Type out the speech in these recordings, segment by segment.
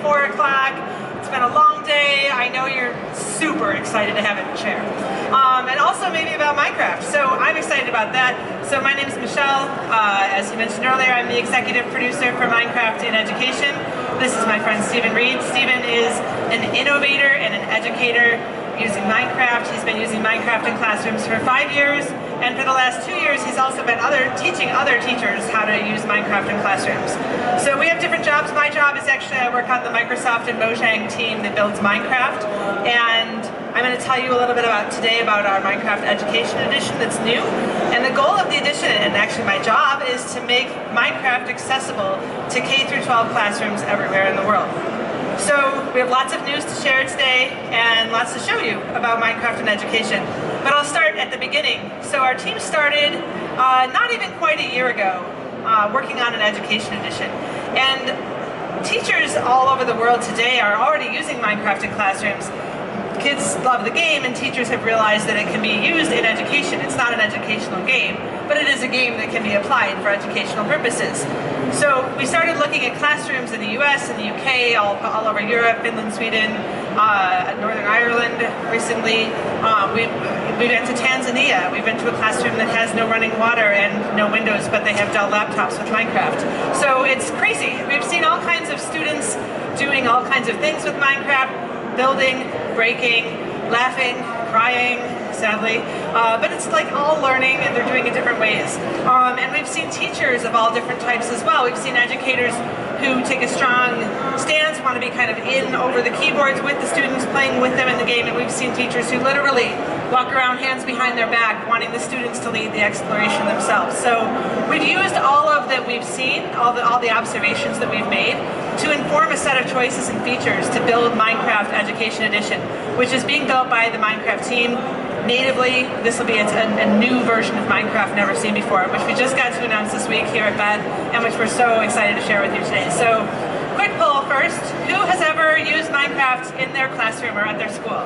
4 o'clock. It's been a long day. I know you're super excited to have it share. And also maybe about Minecraft. So I'm excited about that. So my name is Michelle. As you mentioned earlier, I'm the executive producer for Minecraft in Education. This is my friend Stephen Reed. Stephen is an innovator and an educator using Minecraft. He's been using Minecraft in classrooms for 5 years. And for the last 2 years, he's also been teaching other teachers how to use Minecraft in classrooms. So we have different jobs. My job is actually, I work on the Microsoft and Mojang team that builds Minecraft. And I'm going to tell you a little bit today about our Minecraft Education Edition that's new. And the goal of the edition, and actually my job, is to make Minecraft accessible to K-12 classrooms everywhere in the world. So we have lots of news to share today and lots to show you about Minecraft and education. But I'll start at the beginning. So our team started not even quite a year ago working on an education edition. And teachers all over the world today are already using Minecraft in classrooms. Kids love the game, and teachers have realized that it can be used in education. It's not an educational game, but it is a game that can be applied for educational purposes. So we started looking at classrooms in the US and the UK, all over Europe, Finland, Sweden, Northern Ireland recently. We went to Tanzania. We've been to a classroom that has no running water and no windows, but they have Dell laptops with Minecraft. So it's crazy. We've seen all kinds of students doing all kinds of things with Minecraft, building, breaking, laughing, crying, sadly, but it's like all learning, and they're doing it different ways. And we've seen teachers of all different types as well. We've seen educators who take a strong stance, want to be kind of in over the keyboards with the students, playing with them in the game, and we've seen teachers who literally walk around hands behind their back, wanting the students to lead the exploration themselves. So we've used all of that we've seen, all the observations that we've made, to inform a set of choices and features to build Minecraft Education Edition, which is being built by the Minecraft team natively. This will be a new version of Minecraft never seen before, which we just got to announce this week here at BETT, and which we're so excited to share with you today. So, quick poll first. Who has ever used Minecraft in their classroom or at their school?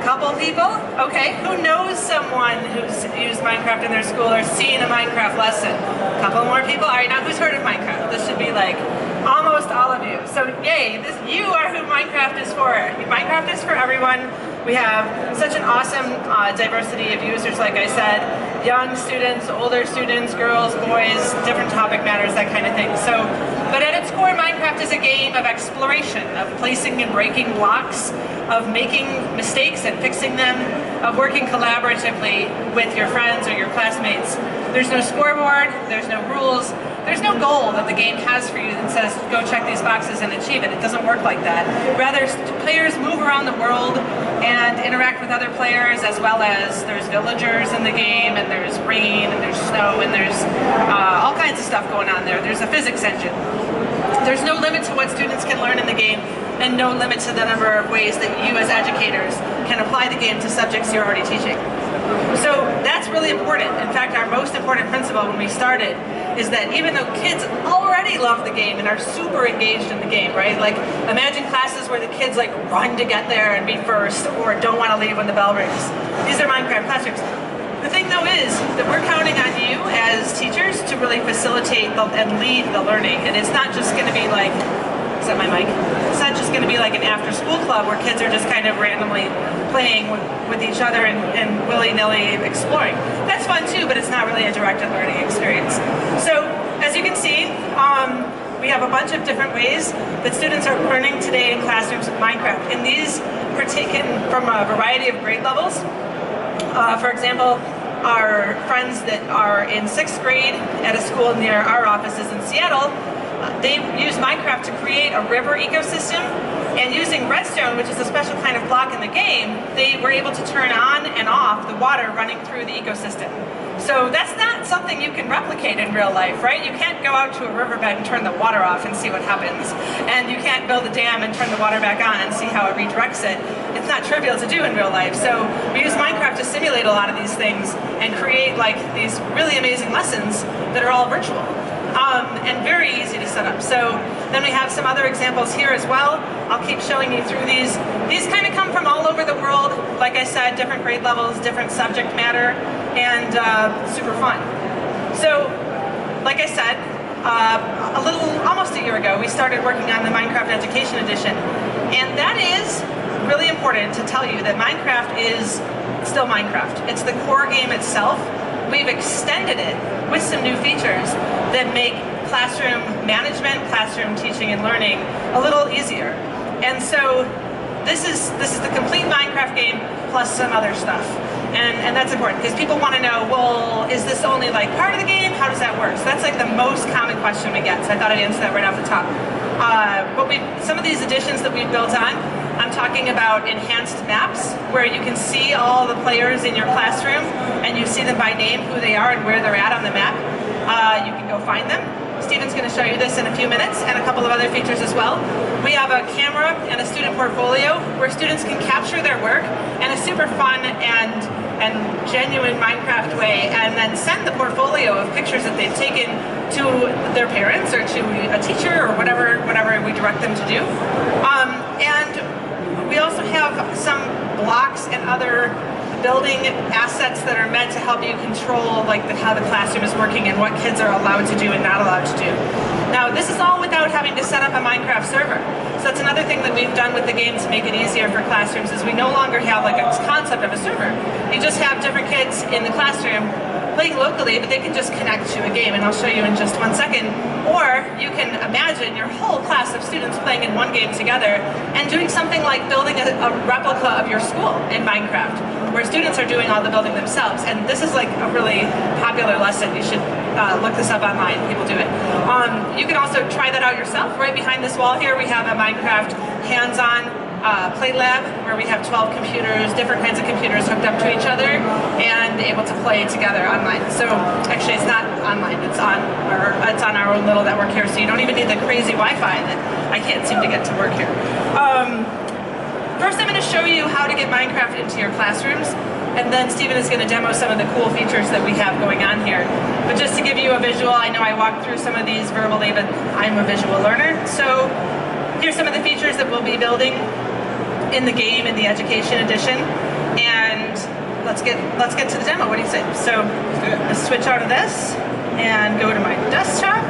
Couple people? Okay. Who knows someone who's used Minecraft in their school or seen a Minecraft lesson? Couple more people? All right, now who's heard of Minecraft? This should be like almost all of you. So yay, you are who Minecraft is for. Minecraft is for everyone. We have such an awesome diversity of users, like I said. Young students, older students, girls, boys, different topic matters, that kind of thing. So, but at its core, Minecraft is a game of exploration, of placing and breaking blocks, of making mistakes and fixing them, of working collaboratively with your friends or your classmates. There's no scoreboard, there's no rules, there's no goal that the game has for you that says, go check these boxes and achieve it. It doesn't work like that. Rather, players move around the world and interact with other players, as well as there's villagers in the game, and there's rain, and there's snow, and there's all kinds of stuff going on there. There's a physics engine. There's no limit to what students can learn in the game, and no limit to the number of ways that you as educators can apply the game to subjects you're already teaching. So that's really important. In fact, our most important principle when we started is that even though kids already love the game and are super engaged in the game, right? Like, imagine classes where the kids like run to get there and be first, or don't want to leave when the bell rings. These are Minecraft classrooms. The thing though is that we're counting on you as teachers to really facilitate and lead the learning. And it's not just going to be like, is that my mic? It's not just going to be like an after-school club where kids are just kind of randomly playing with each other and willy-nilly exploring. That's fun too, but it's not really a directed learning experience. So, as you can see, we have a bunch of different ways that students are learning today in classrooms with Minecraft. And these are taken from a variety of grade levels. For example, our friends that are in 6th grade at a school near our offices in Seattle, they use Minecraft to create a river ecosystem, and using redstone, which is a special kind of block in the game, they were able to turn on and off the water running through the ecosystem. So that's not something you can replicate in real life, right? You can't go out to a riverbed and turn the water off and see what happens. And you can't build a dam and turn the water back on and see how it redirects it. It's not trivial to do in real life. So we use Minecraft to simulate a lot of these things and create like these really amazing lessons that are all virtual. And very easy to set up. So then we have some other examples here as well. I'll keep showing you through these. These kind of come from all over the world. Like I said, different grade levels, different subject matter, and super fun. So, like I said, almost a year ago, we started working on the Minecraft Education Edition. And that is really important to tell you that Minecraft is still Minecraft. It's the core game itself. We've extended it with some new features that make classroom management, classroom teaching and learning a little easier. And so this is the complete Minecraft game plus some other stuff. And that's important because people want to know, well, is this only like part of the game? How does that work? So that's like the most common question we get. So I thought I'd answer that right off the top. Some of these additions that we've built on, I'm talking about enhanced maps where you can see all the players in your classroom and you see them by name, who they are and where they're at on the map. You can go find them. Steven's going to show you this in a few minutes and a couple of other features as well. We have a camera and a student portfolio where students can capture their work in a super fun and genuine Minecraft way and then send the portfolio of pictures that they've taken to their parents or to a teacher or whatever we direct them to do. And we also have some blocks and other building assets that are meant to help you control how the classroom is working and what kids are allowed to do and not allowed to do. Now, this is all without having to set up a Minecraft server. So that's another thing that we've done with the game to make it easier for classrooms is we no longer have a concept of a server. You just have different kids in the classroom playing locally, but they can just connect to a game, and I'll show you in just 1 second. Or you can imagine your whole class of students playing in one game together and doing something like building a replica of your school in Minecraft, where students are doing all the building themselves. And this is like a really popular lesson. You should look this up online. People do it. You can also try that out yourself. Right behind this wall here, we have a Minecraft hands-on play lab where we have 12 computers, different kinds of computers hooked up to each other and able to play together online. So actually it's not online, it's on our own little network here, so you don't even need the crazy Wi-Fi that I can't seem to get to work here. First I'm going to show you how to get Minecraft into your classrooms, and then Steven is going to demo some of the cool features that we have going on here. But just to give you a visual, I know I walked through some of these verbally, but I'm a visual learner, so here's some of the features that we'll be building in the game in the Education Edition, and let's get to the demo. What do you say? So let's switch out of this and go to my desktop,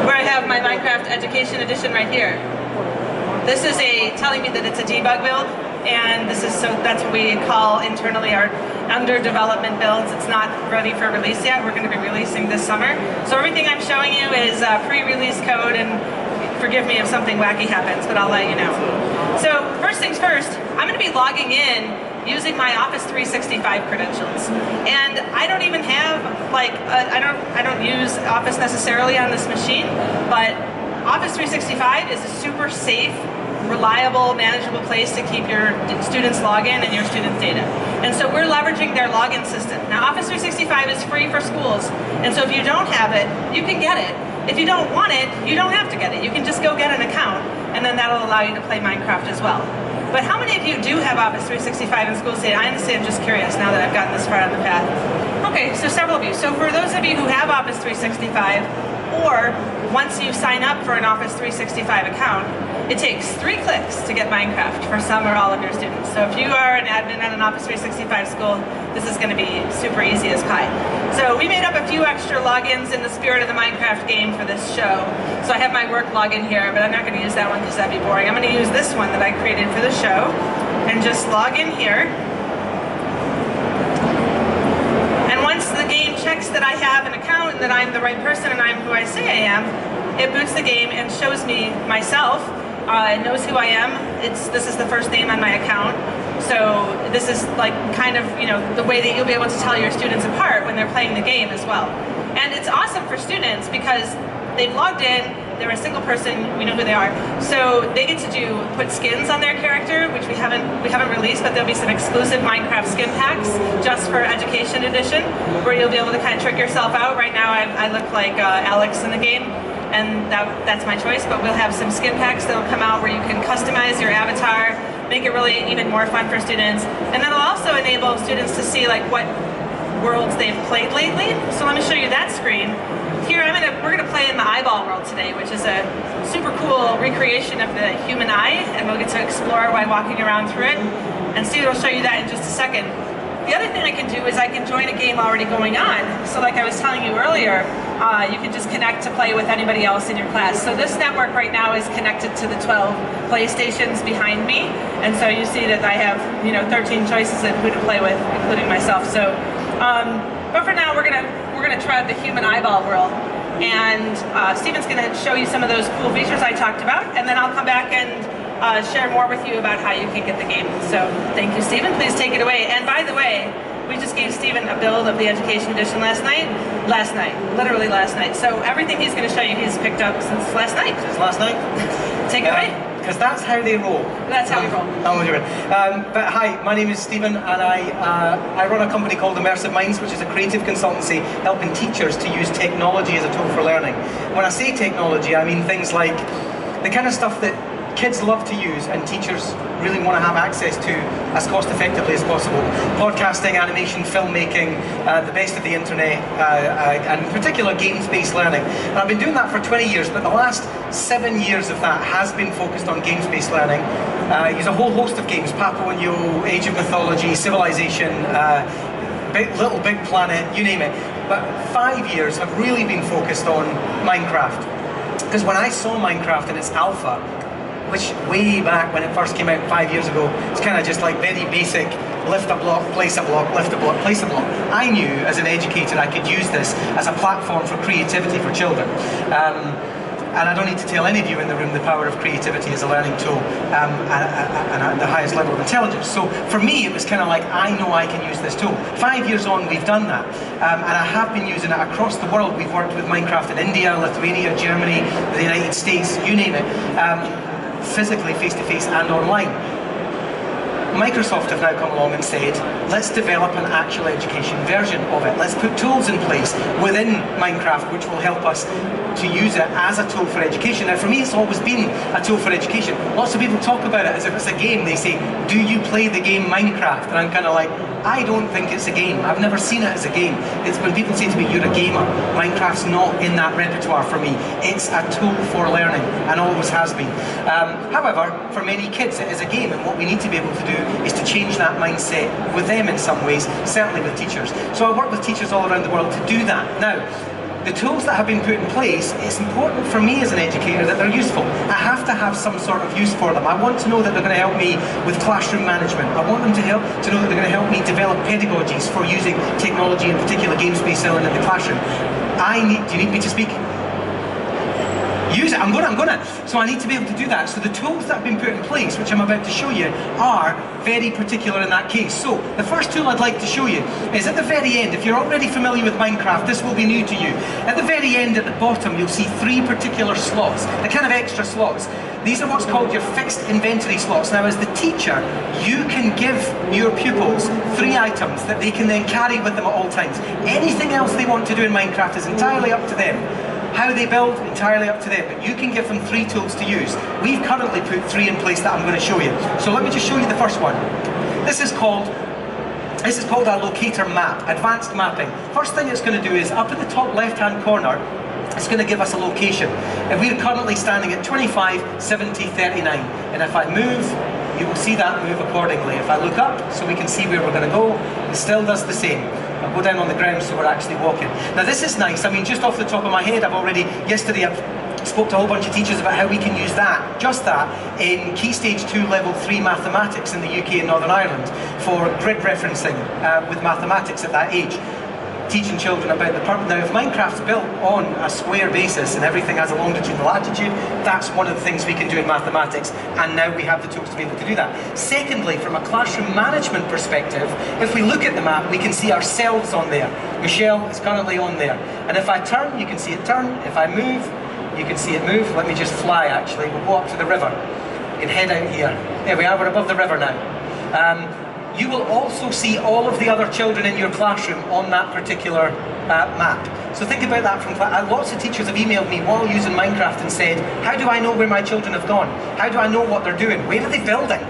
where I have my Minecraft Education Edition right here. This is telling me that it's a debug build, and that's what we call internally our under development builds. It's not ready for release yet. We're going to be releasing this summer. So everything I'm showing you is pre-release code, and forgive me if something wacky happens, but I'll let you know. So first things first, I'm going to be logging in using my Office 365 credentials. And I don't even have I don't use Office necessarily on this machine, but Office 365 is a super safe, reliable, manageable place to keep your students' login and your students' data. And so we're leveraging their login system. Now Office 365 is free for schools, and so if you don't have it, you can get it. If you don't want it, you don't have to get it. You can just go get an account, and then that'll allow you to play Minecraft as well. But how many of you do have Office 365 in schools today? I honestly am just curious now that I've gotten this far on the path. Okay, so several of you. So for those of you who have Office 365, or once you sign up for an Office 365 account, it takes 3 clicks to get Minecraft for some or all of your students. So if you are an admin at an Office 365 school, this is going to be super easy as pie. So we made up a few extra logins in the spirit of the Minecraft game for this show. So I have my work login here, but I'm not going to use that one because that'd be boring. I'm going to use this one that I created for the show and just log in here. And once the game checks that I have an account and that I'm the right person and I'm who I say I am, it boots the game and shows me myself. It knows who I am. This is the first name on my account. So this is like kind of, the way that you'll be able to tell your students apart when they're playing the game as well. And it's awesome for students because they've logged in, they're a single person, we know who they are. So they get to put skins on their character, which we haven't released, but there'll be some exclusive Minecraft skin packs just for Education Edition, where you'll be able to kind of trick yourself out. Right now I look like Alex in the game, and that's my choice, but we'll have some skin packs that'll come out where you can customize your avatar, make it really even more fun for students, and that'll also enable students to see what worlds they've played lately. So let me show you that screen. Here we're gonna play in the eyeball world today, which is a super cool recreation of the human eye, and we'll get to explore while walking around through it. And Steve will show you that in just a second. The other thing I can do is I can join a game already going on. So like I was telling you earlier, you can just connect to play with anybody else in your class. So this network right now is connected to the 12 PlayStations behind me, and so you see that I have 13 choices of who to play with, including myself. So, but for now we're gonna try out the human eyeball world, and Stephen's gonna show you some of those cool features I talked about, and then I'll come back and share more with you about how you can get the game. So thank you, Stephen. Please take it away. And by the way, we just gave Stephen a build of the Education Edition last night, literally last night. So everything he's going to show you, he's picked up since last night. Since last night? Take it away. Because that's how they roll. That's how we roll. But hi, my name is Stephen, and I run a company called Immersive Minds, which is a creative consultancy helping teachers to use technology as a tool for learning. When I say technology, I mean things like the kind of stuff that kids love to use and teachers really want to have access to as cost effectively as possible. Podcasting, animation, filmmaking, the best of the internet, and in particular games-based learning. And I've been doing that for 20 years, but the last 7 years of that has been focused on games-based learning. Use a whole host of games: Papo and Yo, Age of Mythology, Civilization, Little Big Planet, you name it. But 5 years have really been focused on Minecraft. Because when I saw Minecraft in its alpha, which way back when it first came out 5 years ago, it's kind of just like very basic, lift a block, place a block, lift a block, place a block. I knew as an educator I could use this as a platform for creativity for children. And I don't need to tell any of you in the room the power of creativity as a learning tool and at the highest level of intelligence. So for me, it was kind of like, I know I can use this tool. 5 years on, we've done that. And I have been using it across the world. We've worked with Minecraft in India, Lithuania, Germany, the United States, you name it. Physically, face-to-face and online. Microsoft have now come along and said, let's develop an actual education version of it. Let's put tools in place within Minecraft which will help us to use it as a tool for education. Now for me, it's always been a tool for education. Lots of people talk about it as if it's a game. They say, do you play the game Minecraft? And I'm kind of like, I don't think it's a game. I've never seen it as a game. It's when people say to me, you're a gamer. Minecraft's not in that repertoire for me. It's a tool for learning and always has been. However, for many kids it is a game, and what we need to be able to do is to change that mindset with them in some ways, certainly with teachers. So I work with teachers all around the world to do that. Now, the tools that have been put in place, it's important for me as an educator that they're useful. I have to have some sort of use for them. I want to know that they're going to help me with classroom management. I want them to know that they're going to help me develop pedagogies for using technology, in particular games-based learning in the classroom. Do you need me to speak? Use it, I'm gonna. So I need to be able to do that. So the tools that have been put in place, which I'm about to show you, are very particular in that case. So the first tool I'd like to show you is at the very end. If you're already familiar with Minecraft, this will be new to you. At the very end, at the bottom, you'll see 3 particular slots, the kind of extra slots. These are what's called your fixed inventory slots. Now, as the teacher, you can give your pupils 3 items that they can then carry with them at all times. Anything else they want to do in Minecraft is entirely up to them. How they build, entirely up to them, but you can give them 3 tools to use. We've currently put 3 in place that I'm going to show you. So let me just show you the first one. This is called our locator map, advanced mapping. First thing it's going to do is, up in the top left-hand corner, it's going to give us a location. And we're currently standing at 25, 70, 39. And if I move, you will see that move accordingly. If I look up, so we can see where we're going to go, it still does the same. I'll go down on the ground so we're actually walking. Now this is nice. I mean, just off the top of my head, yesterday I spoke to a whole bunch of teachers about how we can use that, just that, in Key Stage 2 Level 3 mathematics in the UK and Northern Ireland for grid referencing with mathematics at that age. Teaching children about the purpose. Now if Minecraft's built on a square basis and everything has a longitude and latitude, that's one of the things we can do in mathematics, and now we have the tools to be able to do that. Secondly, from a classroom management perspective, if we look at the map, we can see ourselves on there. Michelle is currently on there, and if I turn, you can see it turn. If I move, you can see it move. Let me just fly actually. We'll go up to the river. We can head out here. There we are, we're above the river now. You will also see all of the other children in your classroom on that particular map. So think about that from class. Lots of teachers have emailed me while using Minecraft and said, how do I know where my children have gone? How do I know what they're doing? Where are they building?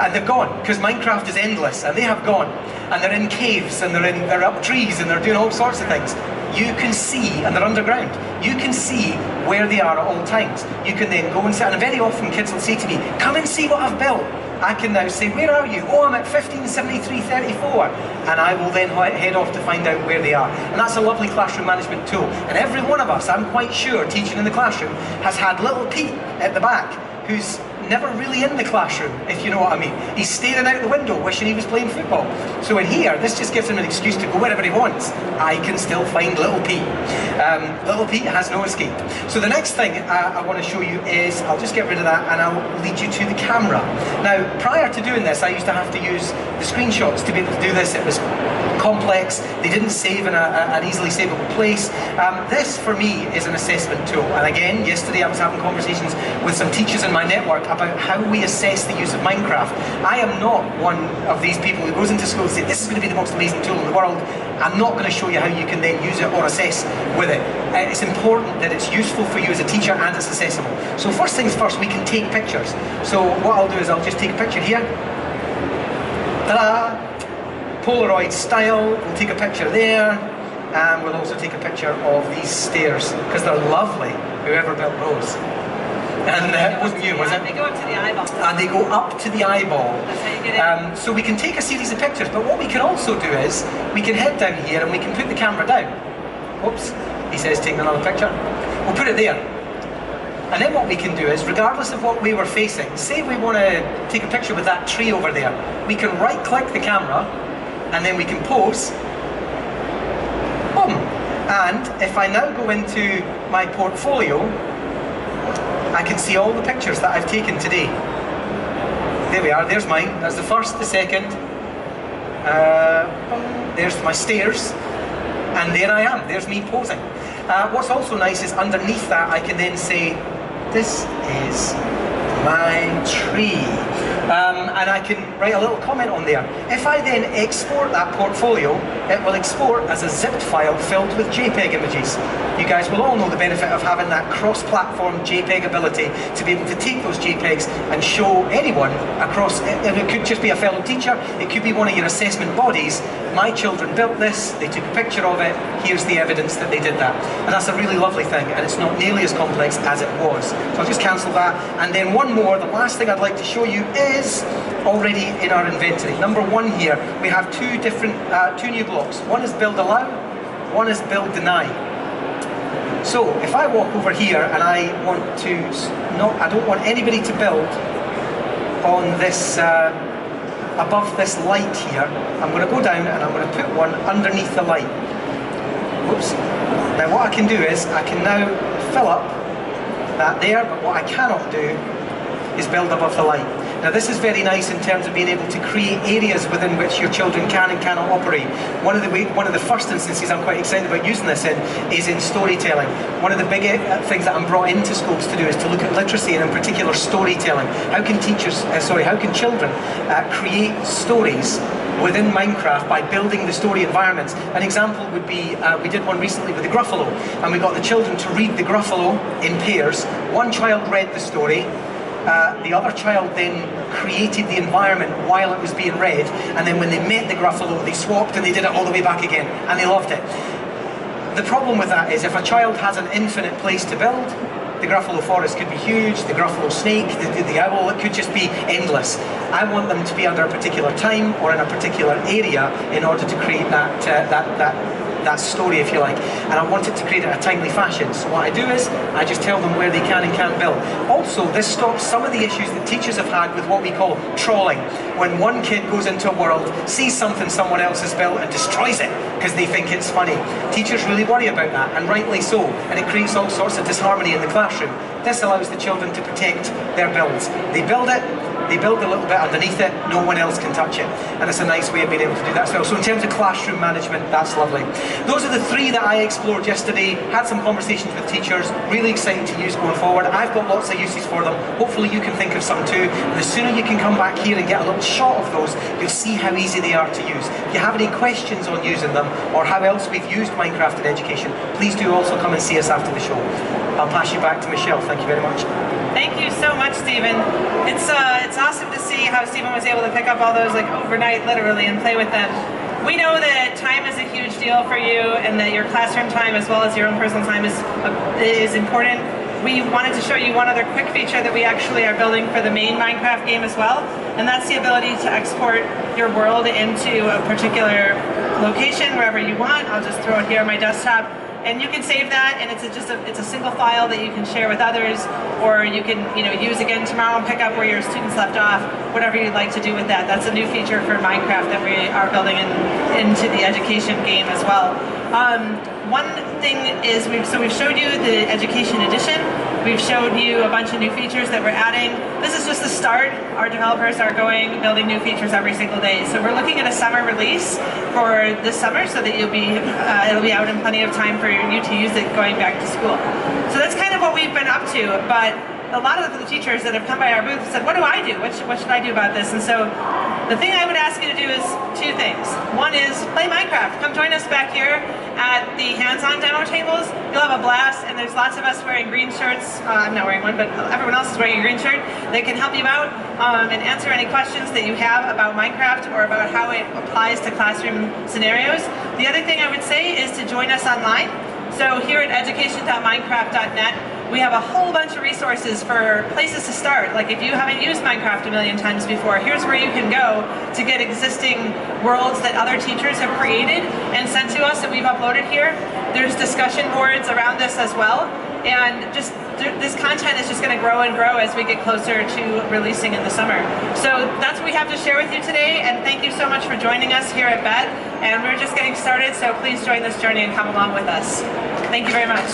And they've gone, because Minecraft is endless, and they have gone. And they're in caves, and they're up trees, and they're doing all sorts of things. you can see, and they're underground, you can see where they are at all times. You can then go and sit, and very often kids will say to me, come and see what I've built. I can now say, where are you? Oh, I'm at 157334. And I will then head off to find out where they are. And that's a lovely classroom management tool. And every one of us, I'm quite sure, teaching in the classroom, has had little Pete at the back, who's never really in the classroom, if you know what I mean. He's staring out the window wishing he was playing football. So in here, this just gives him an excuse to go wherever he wants. I can still find little Pete. Little Pete has no escape. So the next thing I want to show you is, I'll just get rid of that and I'll lead you to the camera. Now, prior to doing this, I used to have to use the screenshots to be able to do this. It was complex, they didn't save in an easily savable place. This, for me, is an assessment tool. And again, yesterday I was having conversations with some teachers in my network about how we assess the use of Minecraft. I am not one of these people who goes into school and says, this is going to be the most amazing tool in the world. I'm not going to show you how you can then use it or assess with it. It's important that it's useful for you as a teacher and it's accessible. So first things first, we can take pictures. So what I'll do is I'll just take a picture here. Ta-da! Polaroid style, we'll take a picture there, and we'll also take a picture of these stairs, because they're lovely, whoever built those. And it wasn't you, was it? They go up to the eyeball. And they go up to the eyeball. That's how you get it. So we can take a series of pictures, but what we can also do is, we can head down here and we can put the camera down. Oops, he says take another picture. We'll put it there. And then what we can do is, regardless of what we were facing, say we want to take a picture with that tree over there, we can right-click the camera, and then we can pause. Boom! And if I now go into my portfolio, I can see all the pictures that I've taken today. There we are, there's mine. That's the first, the second. There's my stairs. And there I am, there's me posing. What's also nice is underneath that I can then say, this is my tree. And I can write a little comment on there. If I then export that portfolio, it will export as a zipped file filled with JPEG images. You guys will all know the benefit of having that cross-platform JPEG ability to be able to take those JPEGs and show anyone across, and it could just be a fellow teacher, it could be one of your assessment bodies. My children built this, they took a picture of it, here's the evidence that they did that. And that's a really lovely thing, and it's not nearly as complex as it was. So I'll just cancel that, and then one more, the last thing I'd like to show you is already in our inventory. Number one here, we have two new blocks. One is build allow, one is build deny. So if I walk over here and I want to, I don't want anybody to build on this, above this light here, I'm going to go down and I'm going to put one underneath the light. Whoops. Now what I can do is, I can now fill up that there, but what I cannot do is build above the light. Now this is very nice in terms of being able to create areas within which your children can and cannot operate. One of the first instances I'm quite excited about using this in is in storytelling. One of the big things that I'm brought into schools to do is to look at literacy and in particular storytelling. How can children create stories within Minecraft by building the story environments? An example would be, we did one recently with the Gruffalo, and we got the children to read the Gruffalo in pairs. One child read the story, the other child then created the environment while it was being read, and then when they met the Gruffalo, they swapped and they did it all the way back again, and they loved it. The problem with that is if a child has an infinite place to build, the Gruffalo forest could be huge, the Gruffalo snake, the owl, it could just be endless. I want them to be under a particular time or in a particular area in order to create that story, if you like, and I want it to create it in a timely fashion. So what I do is, I just tell them where they can and can't build. Also, this stops some of the issues that teachers have had with what we call trolling. When one kid goes into a world, sees something someone else has built and destroys it because they think it's funny. Teachers really worry about that, and rightly so, and it creates all sorts of disharmony in the classroom. This allows the children to protect their builds. They build it, they build a little bit underneath it, no one else can touch it. And it's a nice way of being able to do that as well. So in terms of classroom management, that's lovely. Those are the three that I explored yesterday, had some conversations with teachers, really excited to use going forward. I've got lots of uses for them. Hopefully you can think of some too. And the sooner you can come back here and get a little shot of those, you'll see how easy they are to use. If you have any questions on using them, or how else we've used Minecraft in education, please do also come and see us after the show. I'll pass you back to Michelle. Thank you very much. Thank you so much, Stephen. It's awesome to see how Stephen was able to pick up all those like overnight, literally, and play with them. We know that time is a huge deal for you, and that your classroom time as well as your own personal time is important. We wanted to show you one other quick feature that we actually are building for the main Minecraft game as well, and that's the ability to export your world into a particular location wherever you want. I'll just throw it here on my desktop, and you can save that, and it's a single file that you can share with others, or you can use again tomorrow and pick up where your students left off, whatever you'd like to do with that. That's a new feature for Minecraft that we are building into the education game as well. One thing is, we've showed you the Education Edition. We've showed you a bunch of new features that we're adding. This is just the start. Our developers are building new features every single day. So we're looking at a summer release for this summer, so that it'll be out in plenty of time for you to use it going back to school. So that's kind of what we've been up to. But a lot of the teachers that have come by our booth said, what do I do? What should I do about this? And so the thing I would ask you to do is two things. One is play Minecraft. Come join us back here at the hands-on demo tables. You'll have a blast, and there's lots of us wearing green shirts. I'm not wearing one, but everyone else is wearing a green shirt. They can help you out and answer any questions that you have about Minecraft or about how it applies to classroom scenarios. The other thing I would say is to join us online. So here at education.minecraft.net, we have a whole bunch of resources for places to start. Like if you haven't used Minecraft a million times before, here's where you can go to get existing worlds that other teachers have created and sent to us that we've uploaded here. There's discussion boards around this as well. And this content is just going to grow and grow as we get closer to releasing in the summer. So that's what we have to share with you today, and thank you so much for joining us here at BETT. And we're just getting started, so please join this journey and come along with us. Thank you very much.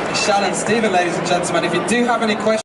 Michelle and Stephen, ladies and gentlemen, if you do have any questions,